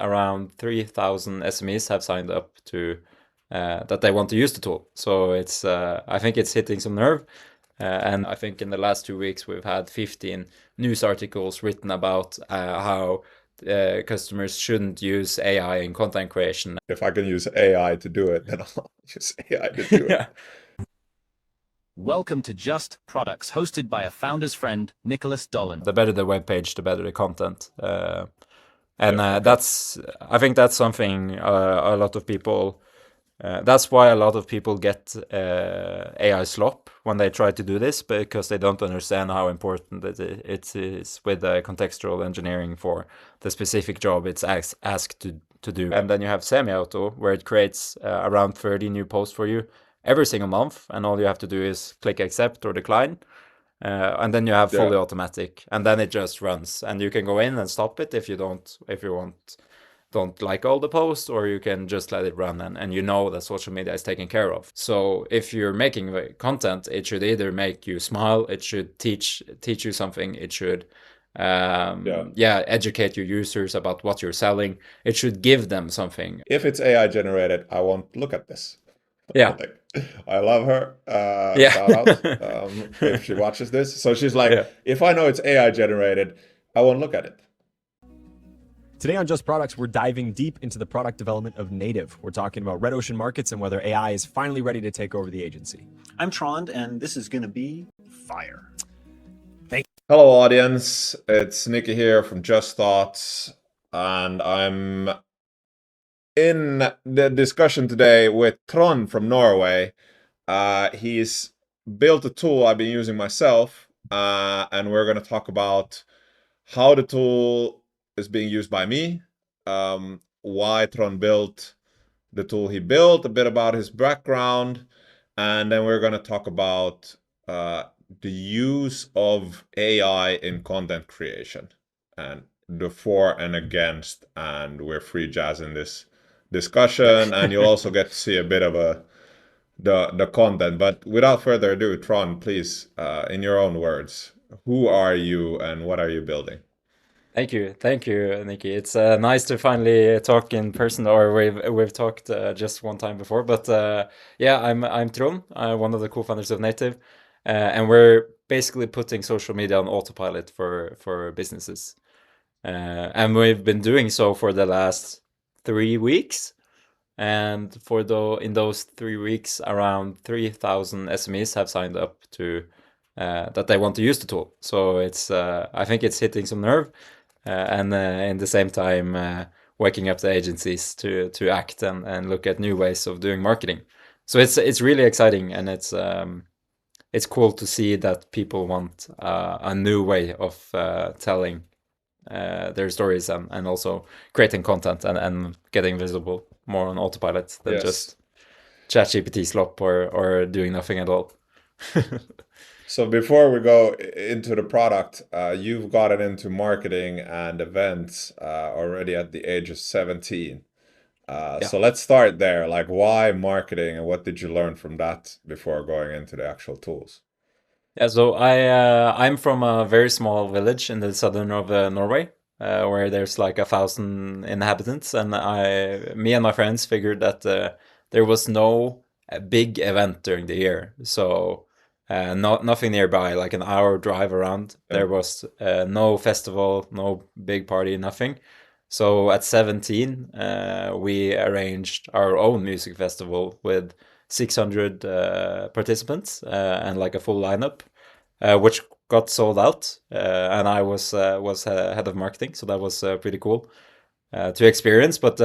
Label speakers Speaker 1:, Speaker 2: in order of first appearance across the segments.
Speaker 1: around 3,000 SMEs have signed up to that they want to use the tool. So it's I think it's hitting some nerve. And I think in the last 2 weeks we've had 15 news articles written about how customers shouldn't use AI in content creation.
Speaker 2: If I can use AI to do it, then I'll use AI to do it.
Speaker 1: Yeah.
Speaker 3: Welcome to Just Products, hosted by a founder's friend, Nicholas Dolan.
Speaker 1: The better the web page, the better the content. And
Speaker 2: Yeah, okay.
Speaker 1: that's, I think that's something a lot of people, that's why a lot of people get AI slop when they try to do this, because they don't understand how important it is with the contextual engineering for the specific job it's asked to do. And then you have semi-auto, where it creates around 30 new posts for you every single month, and all you have to do is click accept or decline. And then you have fully automatic, and then it just runs, and you can go in and stop it if you don't like all the posts, or you can just let it run, and you know that social media is taken care of. So if you're making content, it should either make you smile, it should teach you something, it should educate your users about what you're selling, it should give them something.
Speaker 2: If it's AI generated, I won't look at this.
Speaker 1: Yeah.
Speaker 2: I love her.
Speaker 1: Yeah.
Speaker 2: Shout out if she watches this. So she's like,
Speaker 1: Yeah.
Speaker 2: if I know it's AI generated, I won't look at it.
Speaker 4: Today on Just Products, we're diving deep into the product development of native. We're talking about red ocean markets and whether AI is finally ready to take over the agency.
Speaker 5: I'm Trond, and this is going to be fire.
Speaker 2: Hello, audience. It's Nicky here from Just Thoughts, and I'm in the discussion today with Trond from Norway. He's built a tool I've been using myself, and we're going to talk about how the tool is being used by me, why Trond built the tool he built, a bit about his background, and then we're going to talk about the use of AI in content creation and the for and against, and we're free jazzing this discussion, and you'll also get to see a bit of the content. But without further ado, Trond, please, in your own words, who are you and what are you building?
Speaker 1: Thank you, Nikki. It's nice to finally talk in person, or we've talked just one time before. But yeah, I'm Trond, one of the co-founders of Native, and we're basically putting social media on autopilot for businesses, and we've been doing so for the last 3 weeks. And in those 3 weeks, around 3,000 SMEs have signed up to that they want to use the tool. So it's I think it's hitting some nerve. And in the same time waking up the agencies to act and look at new ways of doing marketing. So it's really exciting, and it's cool to see that people want a new way of telling their stories, and also creating content and getting visible more on autopilot than just ChatGPT slop or doing nothing at all.
Speaker 2: So before we go into the product, you've gotten into marketing and events already at the age of 17. So let's start there. Like, why marketing, and what did you learn from that before going into the actual tools?
Speaker 1: Yeah, so I'm from a very small village in the southern of Norway, where there's like 1,000 inhabitants, and me and my friends figured that there was no big event during the year, so nothing nearby, like an hour drive around. There was no festival, no big party, nothing. So at 17, we arranged our own music festival with 600 participants and like a full lineup, which got sold out. And I was head of marketing, so that was pretty cool to experience. But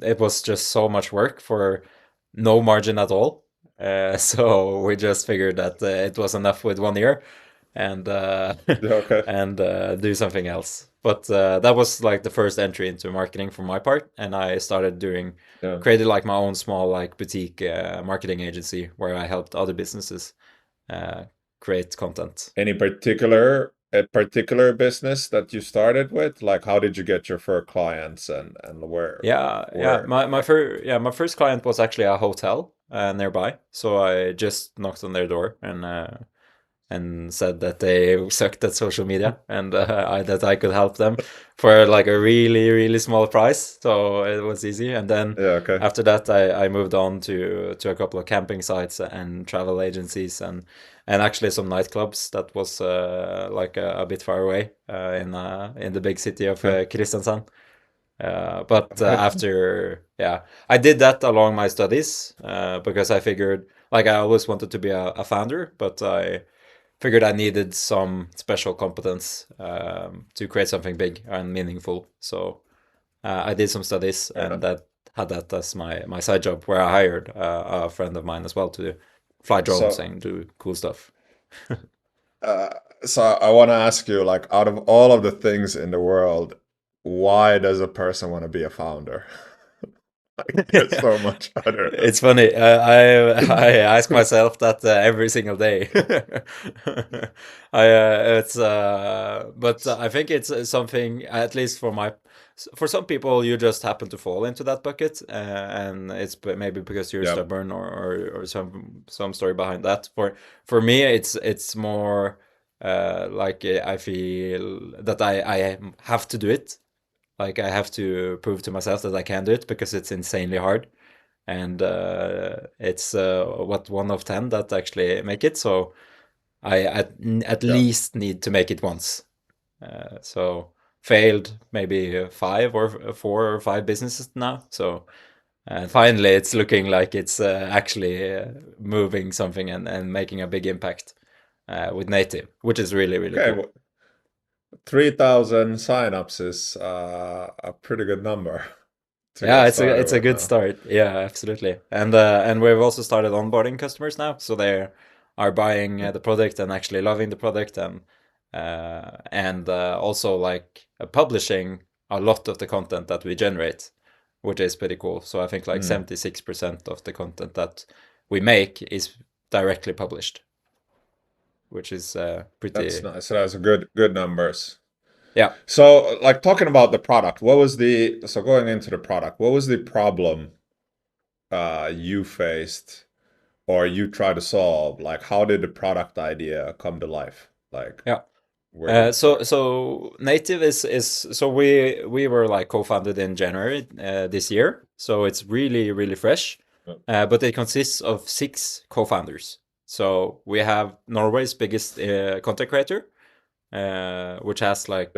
Speaker 1: it was just so much work for no margin at all. So we just figured that it was enough with 1 year, and and do something else. But that was like the first entry into marketing for my part, and I started created like my own small like boutique marketing agency where I helped other businesses create content.
Speaker 2: Any particular business that you started with? Like, how did you get your first clients, and where?
Speaker 1: My first client was actually a hotel nearby, so I just knocked on their door and and said that they sucked at social media and that I could help them for like a really, really small price. So it was easy. And then after that, I moved on to a couple of camping sites and travel agencies and actually some nightclubs that was like a bit far away in the big city of Kristiansand. But after, I did that along my studies because I figured, like, I always wanted to be a founder, but I figured I needed some special competence to create something big and meaningful. So I did some studies and that had that as my side job, where I hired a friend of mine as well to fly drones and do cool stuff.
Speaker 2: So I want to ask you, like, out of all of the things in the world, why does a person want to be a founder? Like, there's so much other.
Speaker 1: It's funny. I ask myself that every single day. But I think it's something, at least for some people, you just happen to fall into that bucket, and it's maybe because you're stubborn or some story behind that. For me, it's more like I feel that I have to do it. Like I have to prove to myself that I can do it because it's insanely hard, and it's what 1 of 10 that actually make it. So I at least need to make it once. So failed maybe 4 or 5 businesses now. So finally, it's looking like it's actually moving something and making a big impact with native, which is really cool.
Speaker 2: Well, 3,000 signups is a pretty good number.
Speaker 1: Yeah, it's a good start. Yeah, absolutely. And we've also started onboarding customers now, so they are buying the product and actually loving the product, and also like publishing a lot of the content that we generate, which is pretty cool. So I think like 76% of the content that we make is directly published, which is pretty.
Speaker 2: That's nice. So that's good numbers.
Speaker 1: Yeah.
Speaker 2: So, like, talking about the product, going into the product, what was the problem you faced or you tried to solve? Like, how did the product idea come to life? Like,
Speaker 1: so native is so we were like co-founded in January this year, so it's really fresh, but it consists of 6 co-founders. So we have Norway's biggest content creator, which has like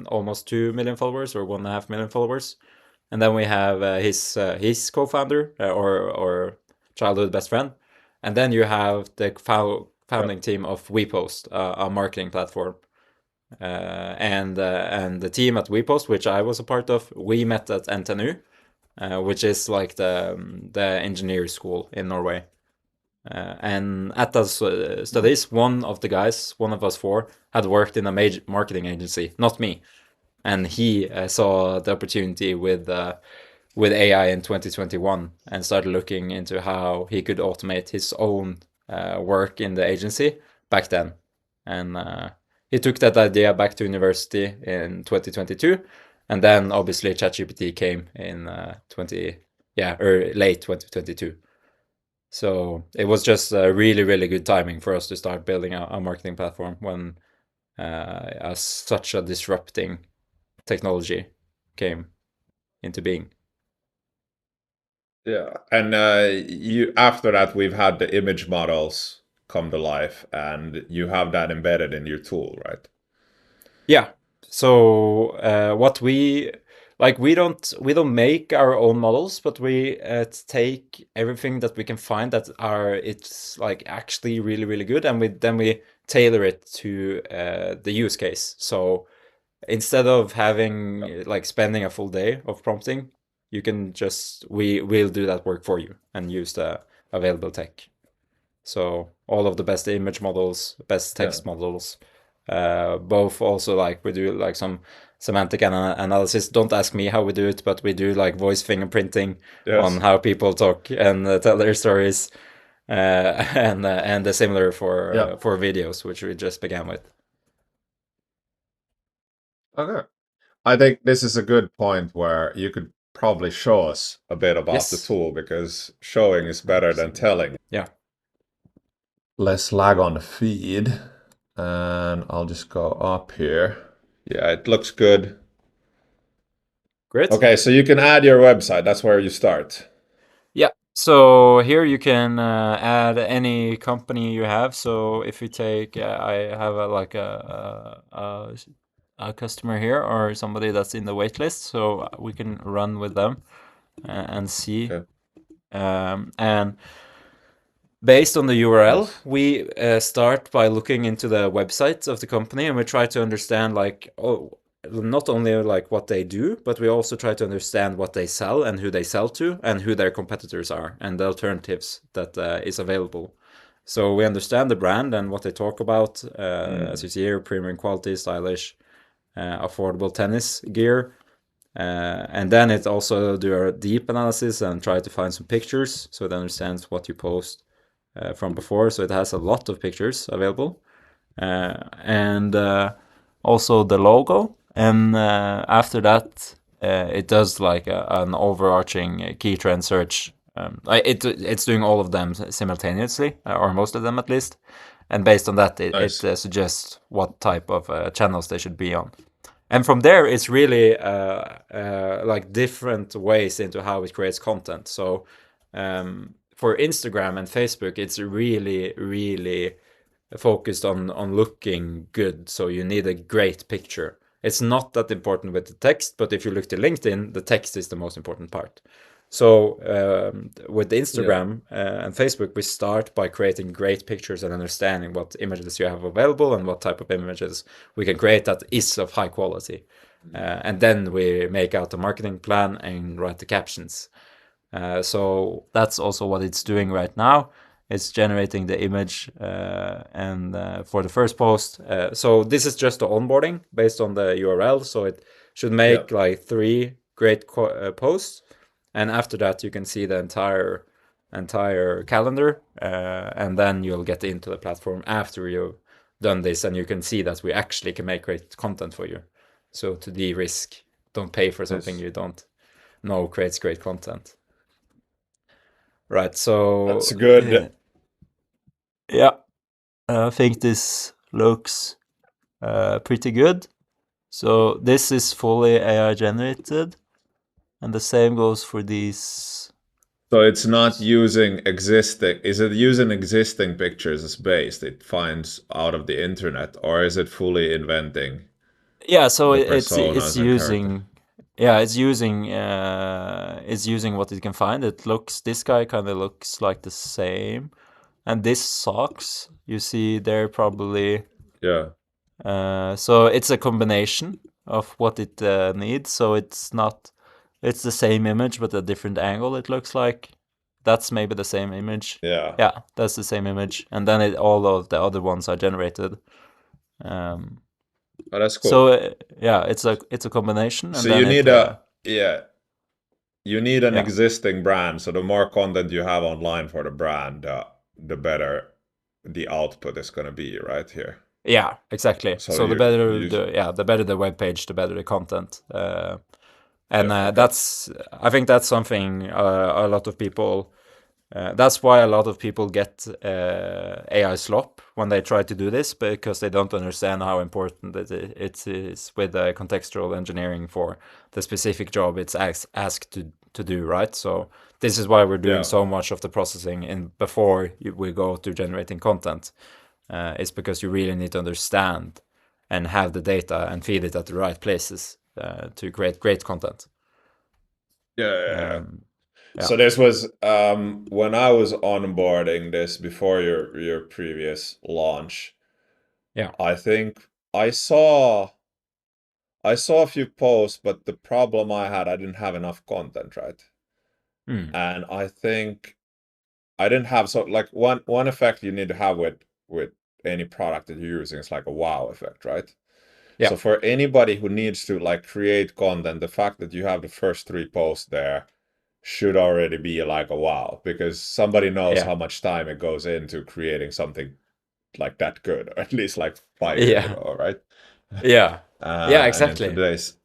Speaker 1: almost 2 million followers or 1.5 million followers. And then we have his co-founder or childhood best friend. And then you have the founding team of WePost, a marketing platform. And the team at WePost, which I was a part of, we met at NTNU, which is like the engineer school in Norway. And at those studies, one of us 4, had worked in a major marketing agency, not me. And he saw the opportunity with AI in 2021 and started looking into how he could automate his own work in the agency back then. And he took that idea back to university in 2022. And then obviously ChatGPT came in late 2022. So it was just really good timing for us to start building a marketing platform when such a disrupting technology came into being.
Speaker 2: Yeah, and after that, we've had the image models come to life, and you have that embedded in your tool, right?
Speaker 1: Yeah. So what we don't make our own models, but we take everything that we can find that it's like actually really good, and we tailor it to the use case. So instead of having like spending a full day of prompting, you can we'll do that work for you and use the available tech. So all of the best image models, best text models, both also like we do like some semantic analysis. Don't ask me how we do it, but we do like voice fingerprinting on how people talk and tell their stories, and the similar for videos, which we just began with.
Speaker 2: Okay. I think this is a good point where you could probably show us a bit about the tool, because showing is better than telling.
Speaker 1: Yeah.
Speaker 2: less lag on the feed. And I'll just go up here. Yeah, it looks good.
Speaker 1: Great.
Speaker 2: Okay, so you can add your website. That's where you start.
Speaker 1: Yeah. So here you can add any company you have. So if you take, I have a customer here or somebody that's in the wait list, so we can run with them and see.
Speaker 2: Okay.
Speaker 1: And based on the URL,
Speaker 2: Nice.
Speaker 1: we start by looking into the website of the company, and we try to understand not only like what they do, but we also try to understand what they sell and who they sell to and who their competitors are and the alternatives that is available. So we understand the brand and what they talk about. As you see here, premium quality, stylish, affordable tennis gear. And then it also do a deep analysis and try to find some pictures so it understands what you post from before. So it has a lot of pictures available. And also the logo. And after that, it does like an overarching key trend search. It's doing all of them simultaneously, or most of them at least. And based on that,
Speaker 2: Nice.
Speaker 1: it suggests what type of channels they should be on. And from there, it's really like different ways into how it creates content. So for Instagram and Facebook, it's really, really focused on looking good. So you need a great picture. It's not that important with the text, but if you look to LinkedIn, the text is the most important part. So with Instagram and Facebook, we start by creating great pictures and understanding what images you have available and what type of images we can create that is of high quality. And then we make out the marketing plan and write the captions. So that's also what it's doing right now. It's generating the image and for the first post. So this is just the onboarding based on the URL. So it should make like 3 great posts. And after that, you can see the entire calendar. And then you'll get into the platform after you've done this. And you can see that we actually can make great content for you. So to de-risk, don't pay for something you don't know creates great content. Right, so
Speaker 2: That's good.
Speaker 1: yeah, I think this looks pretty good. So this is fully AI generated, and the same goes for these.
Speaker 2: So it's not using existing, is it using existing pictures as base it finds out of the internet, or is it fully inventing
Speaker 1: Yeah, so
Speaker 2: the
Speaker 1: it's
Speaker 2: personas and characters?
Speaker 1: using, yeah, it's using what it can find. This guy kind of looks like the same, and this socks. You see, they're probably.
Speaker 2: Yeah.
Speaker 1: So it's a combination of what it needs. So it's the same image but a different angle. It looks like that's maybe the same image.
Speaker 2: Yeah.
Speaker 1: Yeah, that's the same image, and then all of the other ones are generated.
Speaker 2: Oh, that's cool.
Speaker 1: So yeah, it's a combination,
Speaker 2: So
Speaker 1: and then
Speaker 2: you need you need an
Speaker 1: yeah.
Speaker 2: existing brand. So the more content you have online for the brand, the better the output is going to be, right here.
Speaker 1: Yeah, exactly.
Speaker 2: So
Speaker 1: The better the web page, the better the content. And
Speaker 2: okay.
Speaker 1: I think that's something a lot of people. That's why a lot of people get AI slop when they try to do this, because they don't understand how important it is with contextual engineering for the specific job it's asked to do, right? So this is why we're doing so much of the processing before we go to generating content. It's because you really need to understand and have the data and feed it at the right places to create great content.
Speaker 2: Yeah. So this was when I was onboarding this before your previous launch.
Speaker 1: Yeah.
Speaker 2: I think I saw a few posts, but the problem I didn't have enough content, right? And I think I didn't have, so like one effect you need to have with any product that you're using is like a wow effect, right?
Speaker 1: Yeah.
Speaker 2: So for anybody who needs to like create content, the fact that you have the first 3 posts there should already be like a wow, because somebody knows how much time it goes into creating something like that good, or at least like 5 years ago, right?
Speaker 1: Yeah. Yeah,
Speaker 2: And in
Speaker 1: exactly.
Speaker 2: today's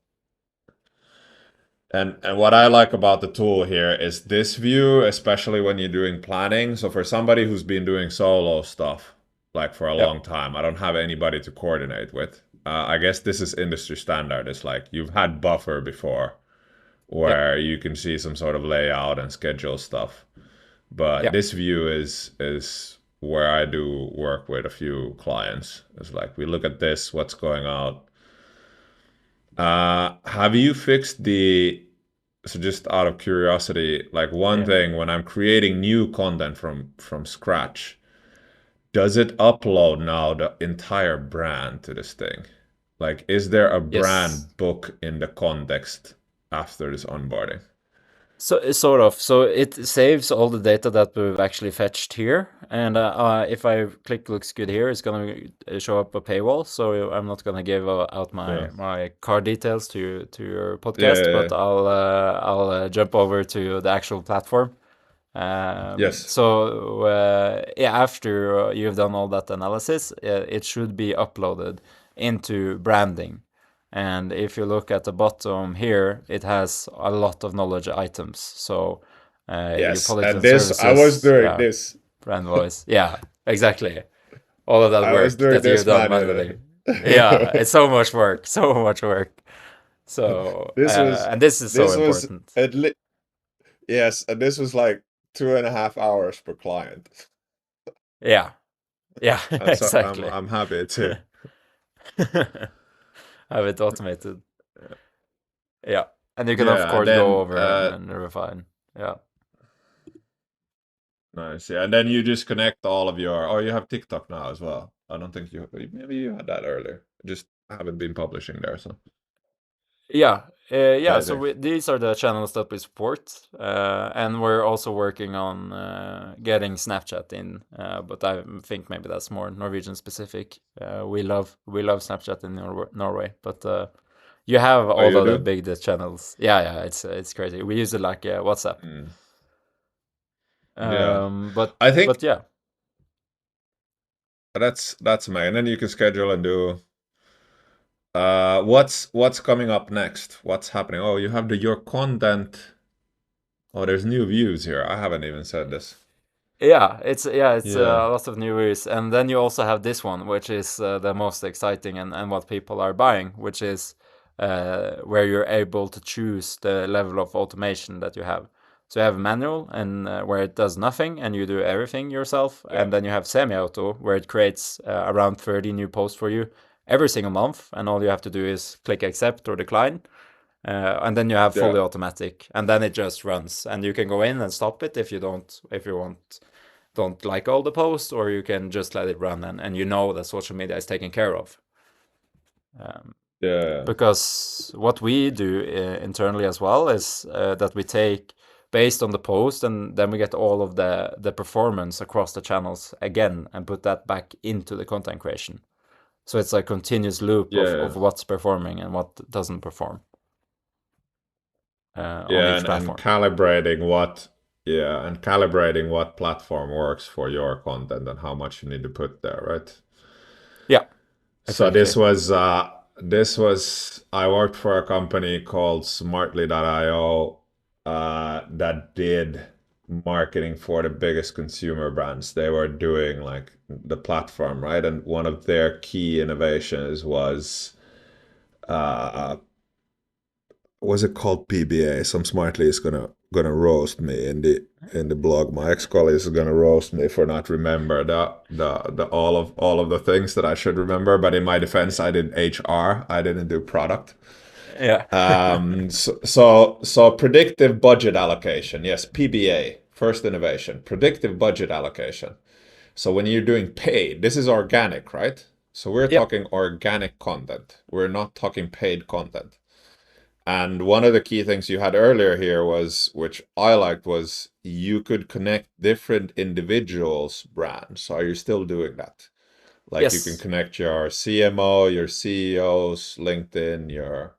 Speaker 2: And what I like about the tool here is this view, especially when you're doing planning. So for somebody who's been doing solo stuff like for a
Speaker 1: Yeah.
Speaker 2: long time, I don't have anybody to coordinate with. I guess this is industry standard. It's like you've had Buffer before, where you can see some sort of layout and schedule stuff. But
Speaker 1: Yeah.
Speaker 2: this view is where I do work with a few clients. It's like we look at this, what's going out. Have you fixed the so just out of curiosity, like one
Speaker 1: Yeah.
Speaker 2: thing when I'm creating new content from scratch, does it upload now the entire brand to this thing? Like, is there a
Speaker 1: Yes.
Speaker 2: brand book in the context after this onboarding?
Speaker 1: So sort of. So it saves all the data that we've actually fetched here, and if I click looks good here, it's gonna show up a paywall. So I'm not gonna give out
Speaker 2: Yeah.
Speaker 1: my card details to your
Speaker 2: Yeah,
Speaker 1: podcast,
Speaker 2: yeah,
Speaker 1: but I'll jump over to the actual platform.
Speaker 2: yes.
Speaker 1: So yeah, after you've done all that analysis, it should be uploaded into branding. And if you look at the bottom here, it has a lot of knowledge items. So your
Speaker 2: Yes.
Speaker 1: products
Speaker 2: And
Speaker 1: and
Speaker 2: this, I was
Speaker 1: services,
Speaker 2: doing
Speaker 1: yeah,
Speaker 2: this.
Speaker 1: brand voice, yeah, exactly. All of that
Speaker 2: I was
Speaker 1: work
Speaker 2: doing
Speaker 1: that you've
Speaker 2: this
Speaker 1: done
Speaker 2: manually.
Speaker 1: manually. Yeah, it's so much work, so much work. So
Speaker 2: This was
Speaker 1: and this is so
Speaker 2: this was
Speaker 1: important.
Speaker 2: at least yes, and this was like 2.5 hours per client.
Speaker 1: Yeah, yeah,
Speaker 2: And so
Speaker 1: exactly.
Speaker 2: I'm happy too.
Speaker 1: Have it automated. Yeah. And you can of
Speaker 2: Yeah, and
Speaker 1: course go
Speaker 2: then
Speaker 1: over and refine. Yeah.
Speaker 2: nice. Yeah, and then you just connect all of your. Oh, you have TikTok now as well. I don't think you. Maybe you had that earlier. Just haven't been publishing there, so
Speaker 1: Yeah. Yeah, so
Speaker 2: lately.
Speaker 1: these are the channels that we support, and we're also working on getting Snapchat in, but I think maybe that's more Norwegian specific. We love Snapchat in Norway, but you have
Speaker 2: Oh,
Speaker 1: all
Speaker 2: you
Speaker 1: of the
Speaker 2: do?
Speaker 1: big channels. Yeah, it's crazy. We use it like WhatsApp.
Speaker 2: Mm. Yeah,
Speaker 1: But
Speaker 2: I think
Speaker 1: yeah.
Speaker 2: that's amazing. And then you can schedule and do. What's coming up next? What's happening? Oh, you have the your content. Oh, there's new views here. I haven't even said this.
Speaker 1: Yeah, it's
Speaker 2: Yeah,
Speaker 1: a lot of new views, and then you also have this one, which is the most exciting and what people are buying, which is where you're able to choose the level of automation that you have. So you have manual, and where it does nothing, and you do everything yourself,
Speaker 2: yeah,
Speaker 1: and then you have semi-auto, where it creates around 30 new posts for you every single month, and all you have to do is click accept or decline, and then you have
Speaker 2: yeah,
Speaker 1: fully automatic, and then it just runs, and you can go in and stop it if you don't like all the posts, or you can just let it run, and you know that social media is taken care of.
Speaker 2: yeah.
Speaker 1: Because what we do internally as well is that we take based on the post, and then we get all of the performance across the channels again and put that back into the content creation. So it's a continuous loop
Speaker 2: Yeah,
Speaker 1: of what's performing and what doesn't perform on
Speaker 2: yeah,
Speaker 1: each
Speaker 2: and
Speaker 1: platform.
Speaker 2: calibrating what, yeah, and calibrating what platform works for your content and how much you need to put there, right?
Speaker 1: Yeah,
Speaker 2: So
Speaker 1: exactly.
Speaker 2: this was I worked for a company called Smartly.io that did marketing for the biggest consumer brands. They were doing like the platform, right? And one of their key innovations uh was it called PBA? Some Smartly is gonna roast me in the blog. My ex-colleague is gonna roast me for not remember the all of the things that I should remember. But in my defense, I did HR. I didn't do product.
Speaker 1: Yeah.
Speaker 2: So predictive budget allocation. Yes, PBA, first innovation. Predictive budget allocation. So when you're doing paid, this is organic, right? So we're
Speaker 1: Yeah.
Speaker 2: talking organic content. We're not talking paid content. And one of the key things you had earlier here was, which I liked, was you could connect different individuals' brands. So are you still doing that? Like you can
Speaker 1: Yes.
Speaker 2: connect your CMO, your CEOs, LinkedIn, your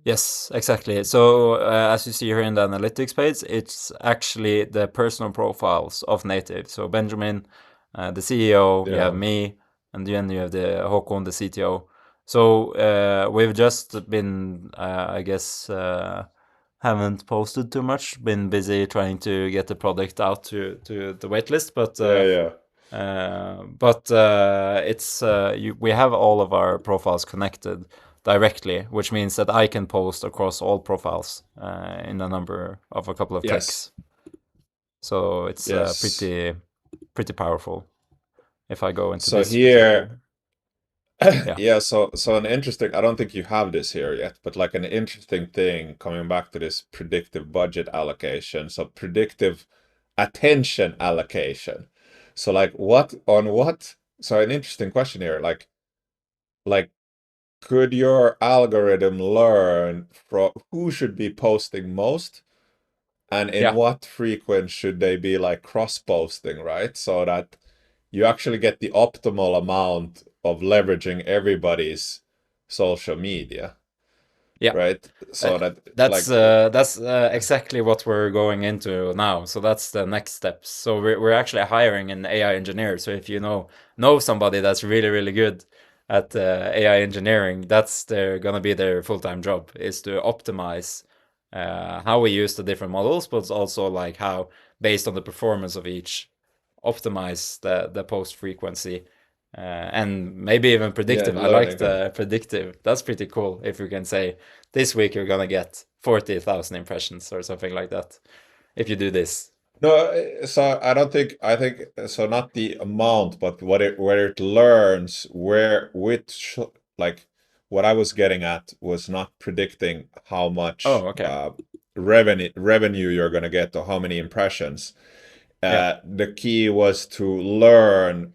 Speaker 1: Yes, exactly. So as you see here in the analytics page, it's actually the personal profiles of native. So Benjamin, the CEO, you have
Speaker 2: yeah,
Speaker 1: me, and then you have the Håkon, the CTO. So we've just been, I guess, haven't posted too much. Been busy trying to get the product out to the waitlist, but we have all of our profiles connected directly, which means that I can post across all profiles in a couple of clicks. So it's pretty powerful. If I go into this
Speaker 2: here,
Speaker 1: yeah.
Speaker 2: so an interesting, I don't think you have this here yet, but like an interesting thing coming back to this predictive budget allocation, so predictive attention allocation. So like so an interesting question here, like could your algorithm learn from who should be posting most and in what frequency should they be like cross-posting, right? So that you actually get the optimal amount of leveraging everybody's social media.
Speaker 1: Yeah.
Speaker 2: Right. So
Speaker 1: that's exactly what we're going into now. So that's the next steps. So we're actually hiring an AI engineer. So if you know somebody that's really good at AI engineering, that's gonna be their full-time job, is to optimize how we use the different models, but also like how, based on the performance of each, optimize the post frequency. And maybe even predictive. I like the predictive. That's pretty cool. If you can say this week you're gonna get 40,000 impressions or something like that, if you do this.
Speaker 2: No, so I think so, not the amount, but where it learns which, like what I was getting at was not predicting how much revenue you're gonna get or how many impressions. The key was to learn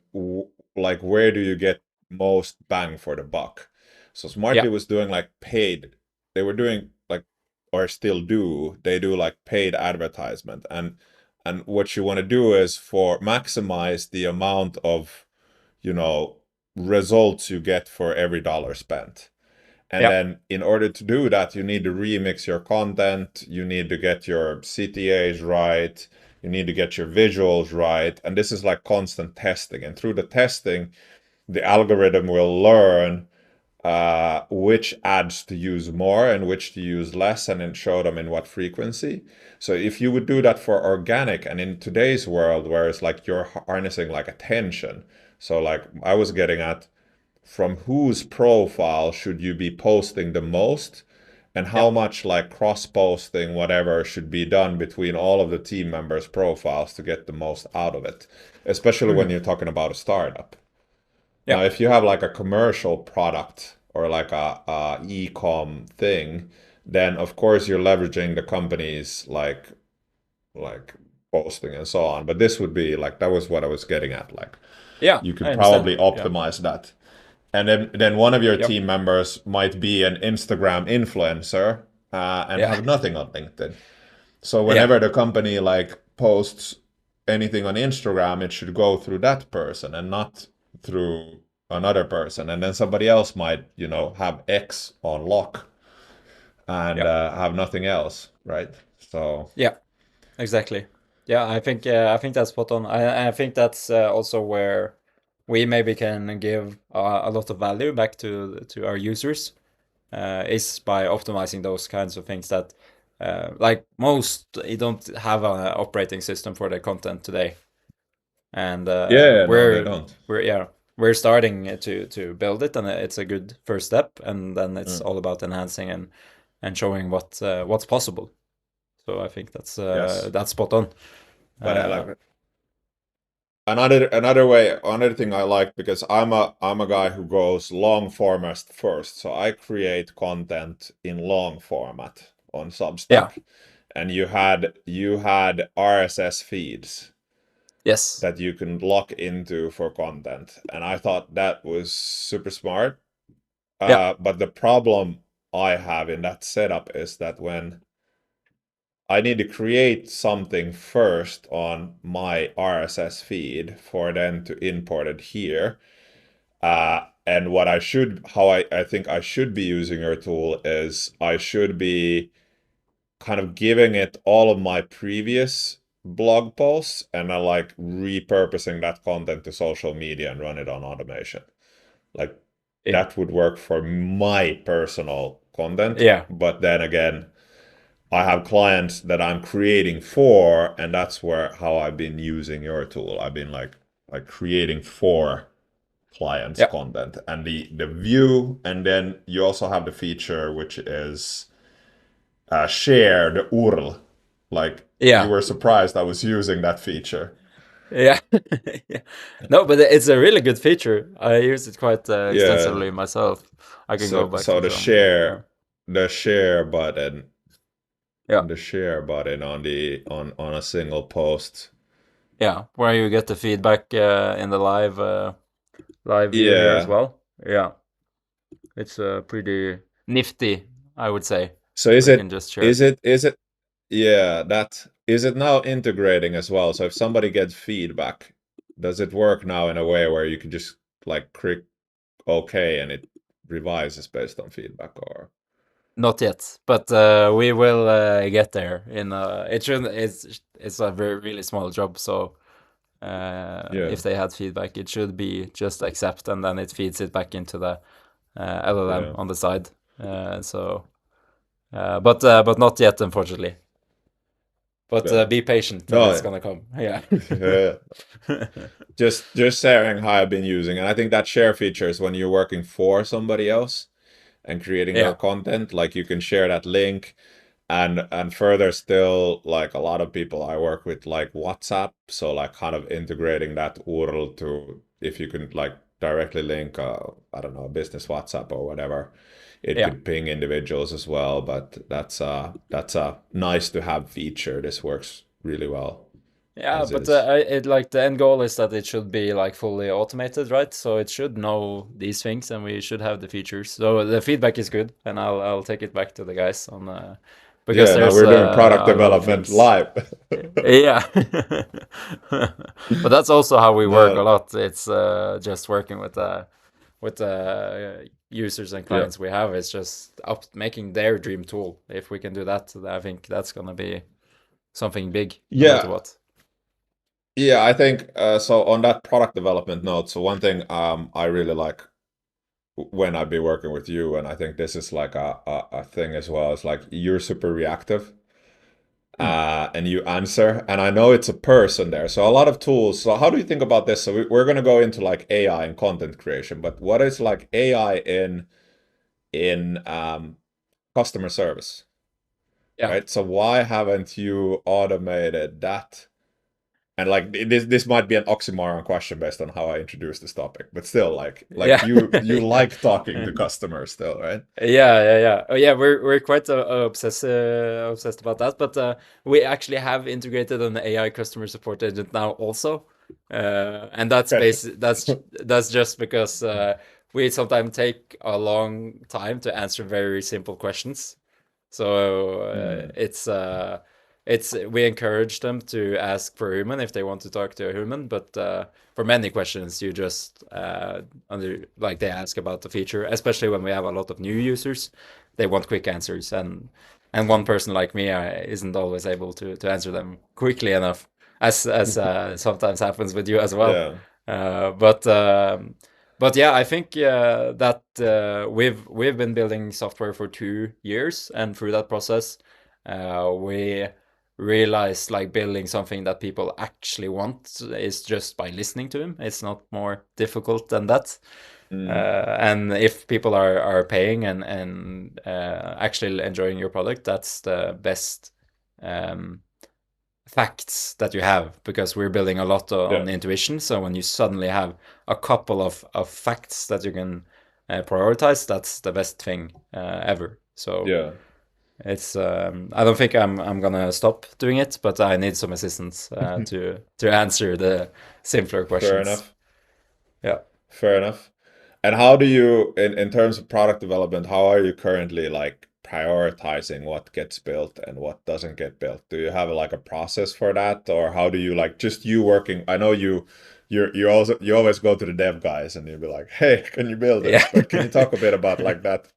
Speaker 2: like where do you get most bang for the buck. So Smartly was doing like paid. They were doing like, or still do. They do like paid advertisement, and what you want to do is for maximize the amount of, results you get for every dollar spent. And then in order to do that, you need to remix your content, you need to get your CTAs right, you need to get your visuals right. And this is like constant testing. And through the testing, the algorithm will learn which ads to use more and which to use less, and then show them in what frequency. So if you would do that for organic, and in today's world where it's like you're harnessing like attention, so like I was getting at, from whose profile should you be posting the most, and how much like cross-posting whatever should be done between all of the team members' profiles to get the most out of it, especially when you're talking about a startup. Now, if you have like a commercial product or like a e-com thing, then of course you're leveraging the company's like posting and so on. But this would be like, that was what I was getting at. Like, you could probably optimize that. And then one of your team members might be an Instagram influencer and have nothing on LinkedIn. So whenever the company like posts anything on Instagram, it should go through that person and not through another person. And then somebody else might, have X on lock and have nothing else, right? So
Speaker 1: yeah, exactly. Yeah, I think that's spot on. I think that's also where we maybe can give a lot of value back to our users, is by optimizing those kinds of things that, like most, you don't have an operating system for their content today, and
Speaker 2: no, they don't.
Speaker 1: We're starting to build it, and it's a good first step, and then it's all about enhancing and showing what's possible. So I think that's spot on.
Speaker 2: But another thing I like, because I'm a guy who goes long format first, so I create content in long format on Substack, and you had RSS feeds, that you can lock into for content, and I thought that was super smart. But the problem I have in that setup is that when I need to create something first on my RSS feed for then to import it here. And how I think I should be using your tool is I should be kind of giving it all of my previous blog posts and then like repurposing that content to social media and run it on automation. Like that would work for my personal content.
Speaker 1: Yeah.
Speaker 2: But then again, I have clients that I'm creating for, and that's where how I've been using your tool. I've been like creating for clients
Speaker 1: Yeah.
Speaker 2: content and the view, and then you also have the feature which is share the URL. Like you
Speaker 1: Yeah.
Speaker 2: were surprised I was using that feature.
Speaker 1: Yeah. Yeah. No, but it's a really good feature. I use it quite
Speaker 2: Yeah.
Speaker 1: extensively myself. I can go back
Speaker 2: So
Speaker 1: and show them. Yeah.
Speaker 2: the share button,
Speaker 1: Yeah.
Speaker 2: on a single post.
Speaker 1: Yeah. Where you get the feedback in the live view here as
Speaker 2: Yeah.
Speaker 1: well. Yeah. It's pretty nifty, I would say.
Speaker 2: So
Speaker 1: Where you can just share.
Speaker 2: is it yeah, that is it now integrating as well? So if somebody gets feedback, does it work now in a way where you can just like click OK and it revises based on feedback or
Speaker 1: Not yet, but we will get there. It should. It's a very really small job, so
Speaker 2: yeah,
Speaker 1: if they had feedback, it should be just accept, and then it feeds it back into the LLM
Speaker 2: yeah,
Speaker 1: on the side. But not yet, unfortunately. But
Speaker 2: yeah.
Speaker 1: be patient, and it's
Speaker 2: No,
Speaker 1: gonna come. Yeah.
Speaker 2: yeah. Just sharing how I've been using, and I think that share feature is when you're working for somebody else and creating their
Speaker 1: Yeah.
Speaker 2: content, like you can share that link. And further still, like a lot of people I work with like WhatsApp, so like kind of integrating that URL to if you can like directly link I don't know, a business WhatsApp or whatever, it
Speaker 1: Yeah.
Speaker 2: could ping individuals as well. But that's a nice to have feature. This works really well
Speaker 1: Yeah,
Speaker 2: as
Speaker 1: but
Speaker 2: is.
Speaker 1: it like the end goal is that it should be like fully automated, right? So it should know these things, and we should have the features. So the feedback is good, and I'll take it back to the guys on because
Speaker 2: Yeah, now
Speaker 1: there's
Speaker 2: we're doing product
Speaker 1: a lot of
Speaker 2: development
Speaker 1: things.
Speaker 2: live.
Speaker 1: Yeah, but that's also how we work a
Speaker 2: No,
Speaker 1: lot. It's just working with the users and
Speaker 2: yeah.
Speaker 1: clients we have. It's just up making their dream tool. If we can do that, I think that's gonna be something big, no matter
Speaker 2: Yeah,
Speaker 1: what.
Speaker 2: yeah, I think so on that product development note, so one thing I really like when I've been working with you, and I think this is like a thing as well, is like you're super reactive
Speaker 1: Mm.
Speaker 2: and you answer, and I know it's a person there. So a lot of tools. So how do you think about this? So we're going to go into like AI and content creation, but what is like AI in customer service,
Speaker 1: Yeah.
Speaker 2: right? So why haven't you automated that? And like this might be an oxymoron question based on how I introduced this topic, but still like
Speaker 1: Yeah.
Speaker 2: you
Speaker 1: Yeah.
Speaker 2: like talking to customers still, right?
Speaker 1: Yeah. Oh, yeah, we're quite obsessed about that, but we actually have integrated an AI customer support agent now also, and
Speaker 2: Okay.
Speaker 1: that's just because we sometimes take a long time to answer very simple questions. So
Speaker 2: Hmm.
Speaker 1: it's we encourage them to ask for a human if they want to talk to a human, but for many questions you just like they ask about the feature, especially when we have a lot of new users. They want quick answers, and one person like me isn't always able to answer them quickly enough, as sometimes happens with you as well.
Speaker 2: Yeah.
Speaker 1: Uh, but um, but yeah, I think that we've been building software for 2 years, and through that process, we realized like building something that people actually want is just by listening to them. It's not more difficult than that.
Speaker 2: Mm.
Speaker 1: And if people are paying and actually enjoying your product, that's the best um, facts that you have, because we're building a lot
Speaker 2: Yeah.
Speaker 1: on intuition. So when you suddenly have a couple of facts that you can prioritize, that's the best thing ever. So
Speaker 2: Yeah.
Speaker 1: it's I don't think I'm gonna stop doing it, but I need some assistance to answer the simpler
Speaker 2: Fair
Speaker 1: questions.
Speaker 2: enough.
Speaker 1: Yeah.
Speaker 2: Fair enough. And how do you, in terms of product development, how are you currently like prioritizing what gets built and what doesn't get built? Do you have like a process for that, or how do you like just you working? I know you always go to the dev guys and you'll be like, "Hey, can you build this?"
Speaker 1: Yeah.
Speaker 2: But can you talk a bit about like that?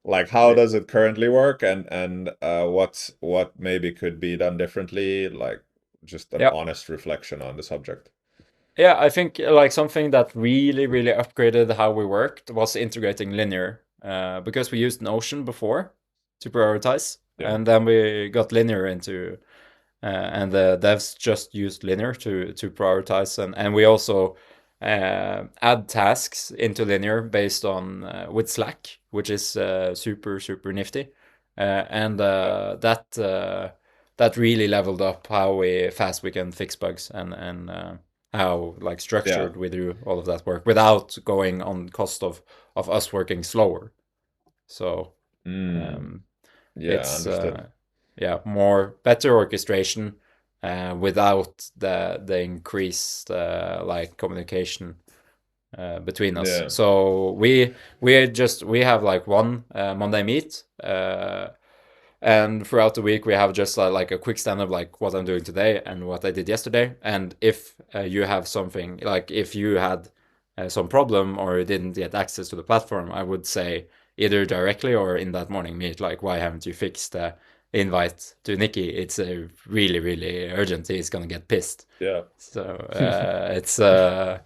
Speaker 2: Like how does it currently work, and what maybe could be done differently? Like just an
Speaker 1: Yeah.
Speaker 2: honest reflection on the subject.
Speaker 1: Yeah, I think like something that really upgraded how we worked was integrating linear, because we used Notion before to prioritize,
Speaker 2: Yeah.
Speaker 1: and then we got linear into, and the devs just used linear to prioritize, and we also add tasks into linear based on with Slack, which is super nifty, and that really leveled up how fast we can fix bugs, and how like structured we do all of that work without going on cost of us working slower. So it's
Speaker 2: Understood.
Speaker 1: more better orchestration without the increased like communication between us.
Speaker 2: Yeah.
Speaker 1: So we have like one Monday meet, and throughout the week we have just like a quick stand up, like what I'm doing today and what I did yesterday. And if you have something, like if you had some problem or you didn't get access to the platform, I would say either directly or in that morning meet, like, why haven't you fixed the invite to Nikki? It's really urgent. He's gonna get pissed.
Speaker 2: Yeah.
Speaker 1: So it's
Speaker 2: I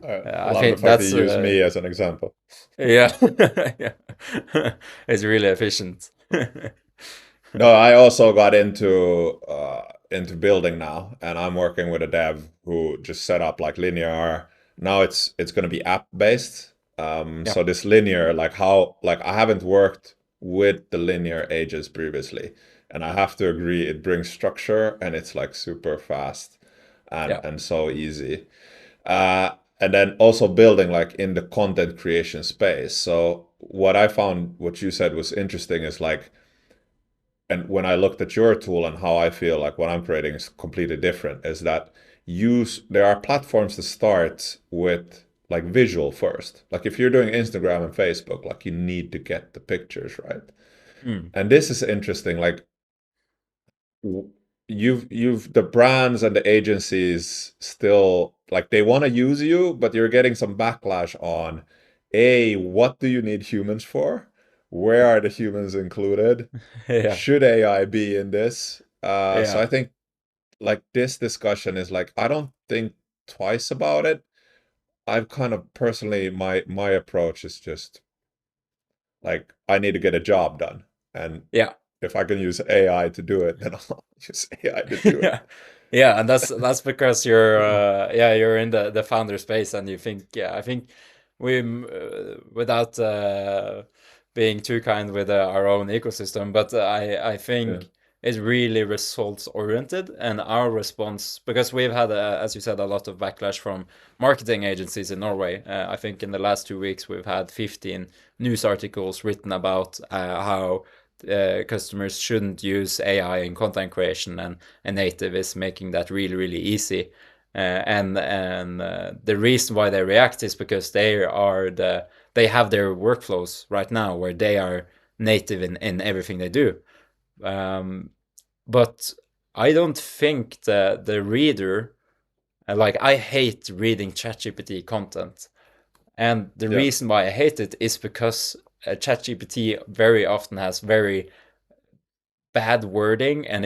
Speaker 1: I
Speaker 2: love the
Speaker 1: think
Speaker 2: fact that
Speaker 1: that's
Speaker 2: you use me as an example.
Speaker 1: yeah. Yeah. It's really efficient.
Speaker 2: No, I also got into building now, and I'm working with a dev who just set up like linear. Now it's going to be app based.
Speaker 1: Yeah.
Speaker 2: So this linear, like how, like I haven't worked with the linear ages previously, and I have to agree it brings structure and it's like super fast
Speaker 1: Yeah.
Speaker 2: and so easy. And then also building like in the content creation space. So what I found, what you said was interesting is like, and when I looked at your tool and how I feel like what I'm creating is completely different, is that there are platforms that start with like visual first. Like if you're doing Instagram and Facebook, like you need to get the pictures right. And this is interesting. Like you've the brands and the agencies still like they want to use you, but you're getting some backlash on what do you need humans for? Where are the humans included?
Speaker 1: Yeah.
Speaker 2: Should AI be in this? So
Speaker 1: Yeah.
Speaker 2: I think like this discussion is like I don't think twice about it. I've kind of personally my approach is just like I need to get a job done, and
Speaker 1: Yeah.
Speaker 2: if I can use AI to do it, then I'll use AI to do it.
Speaker 1: Yeah. Yeah, and that's because you're you're in the founder space, and you think, I think we without being too kind with our own ecosystem, but I
Speaker 2: Yeah.
Speaker 1: think it's really results oriented, and our response, because we've had as you said, a lot of backlash from marketing agencies in Norway. I think in the last 2 weeks we've had 15 news articles written about how customers shouldn't use AI in content creation, and native is making that really easy. And the reason why they react is because they have their workflows right now where they are native in everything they do. But I don't think the reader, like I hate reading ChatGPT content, and the
Speaker 2: Yeah.
Speaker 1: reason why I hate it is because ChatGPT very often has very bad wording, and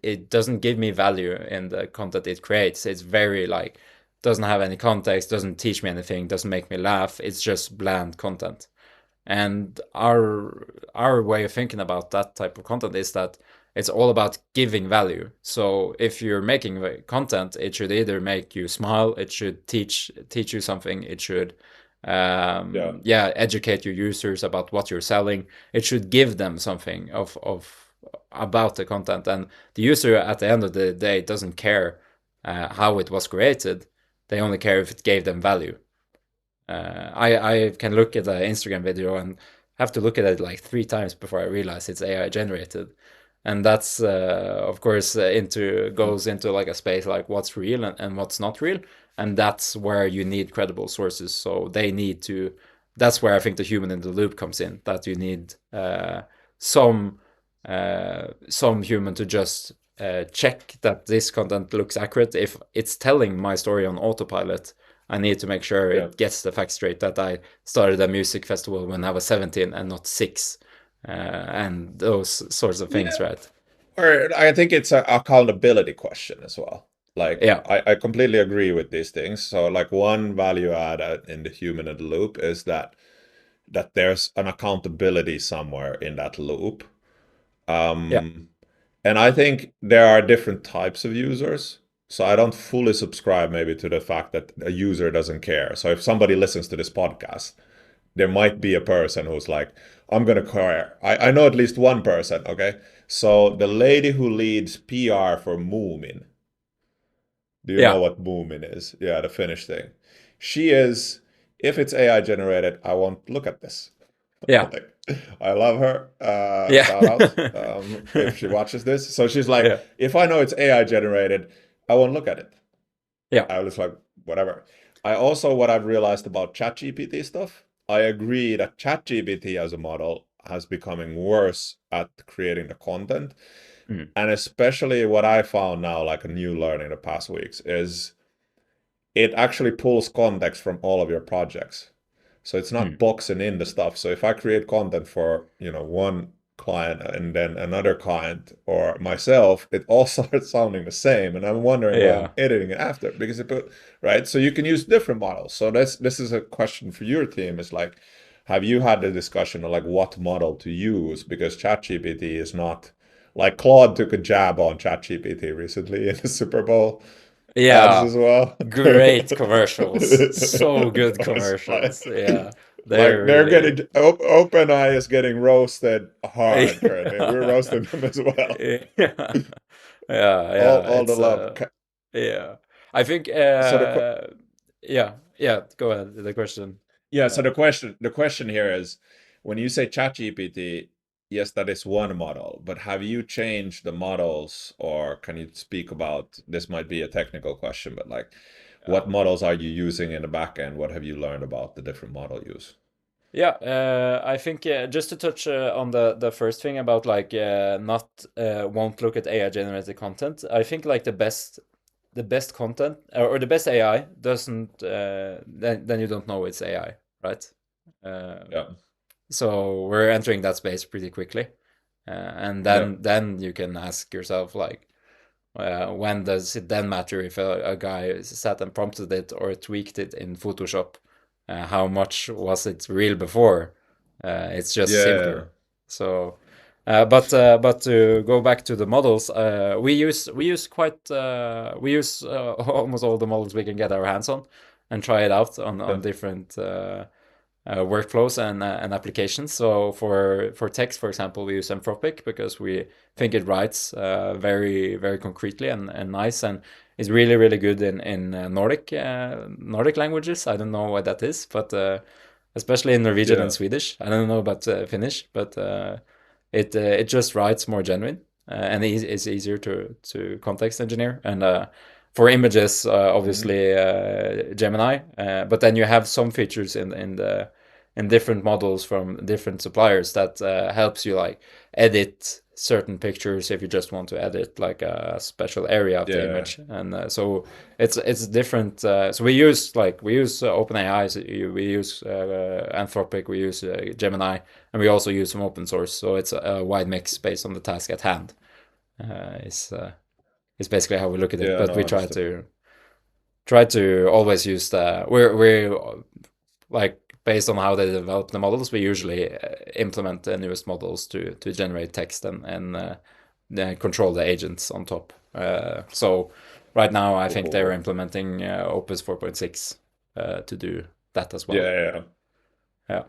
Speaker 1: it doesn't give me value in the content it creates. It's very like doesn't have any context, doesn't teach me anything, doesn't make me laugh. It's just bland content. And our way of thinking about that type of content is that it's all about giving value. So if you're making content, it should either make you smile, it should teach you something, it should educate your users about what you're selling. It should give them something of about the content, and the user at the end of the day doesn't care how it was created. They only care if it gave them value. I can look at the Instagram video and have to look at it like 3 times before I realize it's AI generated, and that's of course goes into like a space like what's real and what's not real, and that's where you need credible sources. So they need to. That's where I think the human in the loop comes in. That you need some human to just check that this content looks accurate. If it's telling my story on autopilot, I need to make sure
Speaker 2: Yeah.
Speaker 1: it gets the facts straight, that I started a music festival when I was 17 and not 6, and those sorts of things, right?
Speaker 2: Or I think it's an accountability question as well. Like,
Speaker 1: Yeah.
Speaker 2: I completely agree with these things. So, like, one value add in the human in the loop is that there's an accountability somewhere in that loop.
Speaker 1: Yeah.
Speaker 2: And I think there are different types of users. So I don't fully subscribe maybe to the fact that a user doesn't care. So if somebody listens to this podcast, there might be a person who's like, I'm gonna care. I know at least one person, okay? So the lady who leads PR for Moomin, do you know
Speaker 1: Yeah.
Speaker 2: what Moomin is? Yeah, the Finnish thing. She is, if it's AI generated, I won't look at this.
Speaker 1: Yeah.
Speaker 2: Like, I love her.
Speaker 1: Yeah.
Speaker 2: Shout out if she watches this. So she's like,
Speaker 1: Yeah.
Speaker 2: if I know it's AI generated, I won't look at it.
Speaker 1: Yeah.
Speaker 2: I was like, whatever. I also, what I've realized about ChatGPT stuff, I agree that ChatGPT as a model has becoming worse at creating the content.
Speaker 1: Mm.
Speaker 2: And especially what I found now, like a new learning the past weeks, is it actually pulls context from all of your projects. So it's not
Speaker 1: Mm.
Speaker 2: boxing in the stuff. So if I create content for, one client and then another client or myself, it all starts sounding the same. And I'm wondering why I'm
Speaker 1: Yeah.
Speaker 2: editing it after because right. So you can use different models. So this is a question for your team is like, have you had the discussion of like what model to use? Because ChatGPT is not like Claude took a jab on ChatGPT recently in the Super Bowl ads
Speaker 1: Yeah.
Speaker 2: as well.
Speaker 1: Great commercials. So good
Speaker 2: I was
Speaker 1: commercials. Yeah.
Speaker 2: like
Speaker 1: They're
Speaker 2: they're
Speaker 1: really
Speaker 2: getting OpenAI is getting roasted hard currently. We're roasting them as well.
Speaker 1: yeah. Yeah. Yeah.
Speaker 2: All the
Speaker 1: It's
Speaker 2: love.
Speaker 1: yeah. I think
Speaker 2: So
Speaker 1: yeah. Yeah. Go ahead. The question.
Speaker 2: yeah, so the question here is when you say ChatGPT, yes, that is one model, but have you changed the models or can you speak about this might be a technical question, but like what models are you using in the back end? What have you learned about the different model use?
Speaker 1: Yeah, I think just to touch on the first thing about like not won't look at AI generated content. I think like the best content or the best AI doesn't then you don't know it's AI, right?
Speaker 2: Yeah.
Speaker 1: So we're entering that space pretty quickly, and
Speaker 2: Yeah.
Speaker 1: then you can ask yourself like, when does it then matter if a guy sat and prompted it or tweaked it in Photoshop? How much was it real before? It's just
Speaker 2: Yeah.
Speaker 1: simpler. So, but to go back to the models, we use almost all the models we can get our hands on, and try it out
Speaker 2: Yeah.
Speaker 1: on different workflows and applications. So for text, for example, we use Anthropic because we think it writes very concretely and nice, and is really good in Nordic languages. I don't know what that is, but especially in Norwegian and
Speaker 2: Yeah.
Speaker 1: Swedish. I don't know about Finnish, but it just writes more genuine, and it's easier to context engineer. And for images,
Speaker 2: Mhm.
Speaker 1: obviously Gemini, but then you have some features in different models from different suppliers that helps you like edit certain pictures if you just want to edit like a special area of the
Speaker 2: Yeah.
Speaker 1: image. And so it's different. So we use OpenAI, so we use Anthropic, we use Gemini, and we also use some open source. So it's a wide mix based on the task at hand. Is basically how we look at it.
Speaker 2: Yeah,
Speaker 1: But
Speaker 2: no,
Speaker 1: we
Speaker 2: understood.
Speaker 1: try to always use we're like based on how they develop the models. We usually implement the newest models to generate text and then control the agents on top. So right now I think they're
Speaker 2: Cool.
Speaker 1: implementing Opus 4.6 to do that as well.
Speaker 2: Yeah.
Speaker 1: Yeah.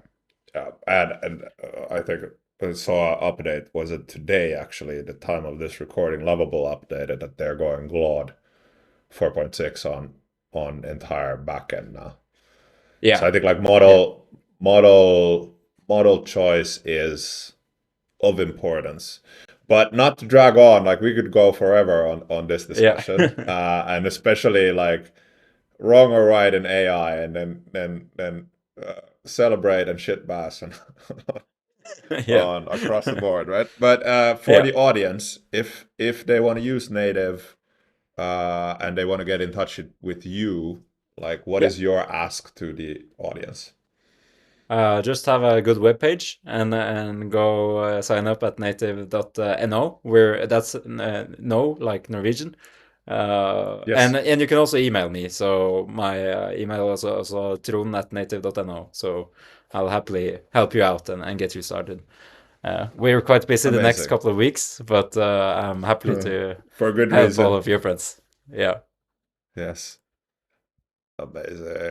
Speaker 2: And I think I saw an update. Was it today actually? The time of this recording, Lovable updated that they're going Claude 4.6 on entire backend now. So
Speaker 1: Yeah.
Speaker 2: I think like
Speaker 1: Yeah.
Speaker 2: model choice is of importance, but not to drag on. Like we could go forever on this
Speaker 1: Yeah.
Speaker 2: discussion, and especially like wrong or right in AI, and then celebrate and shit bass and
Speaker 1: Yeah.
Speaker 2: on across the board, right? But for
Speaker 1: Yeah.
Speaker 2: the audience, if they want to use native and they want to get in touch with you, like what
Speaker 1: Yeah.
Speaker 2: is your ask to the audience?
Speaker 1: Just have a good web page and go sign up at native.no, where that's no like Norwegian,
Speaker 2: Yes.
Speaker 1: And you can also email me. So my email is also tron@native.no. So I'll happily help you out and get you started. We're quite busy the next
Speaker 2: Amazing.
Speaker 1: couple of weeks, but I'm happy to
Speaker 2: For a good
Speaker 1: help
Speaker 2: reason.
Speaker 1: all of your friends. Yeah.
Speaker 2: Yes. Amazing.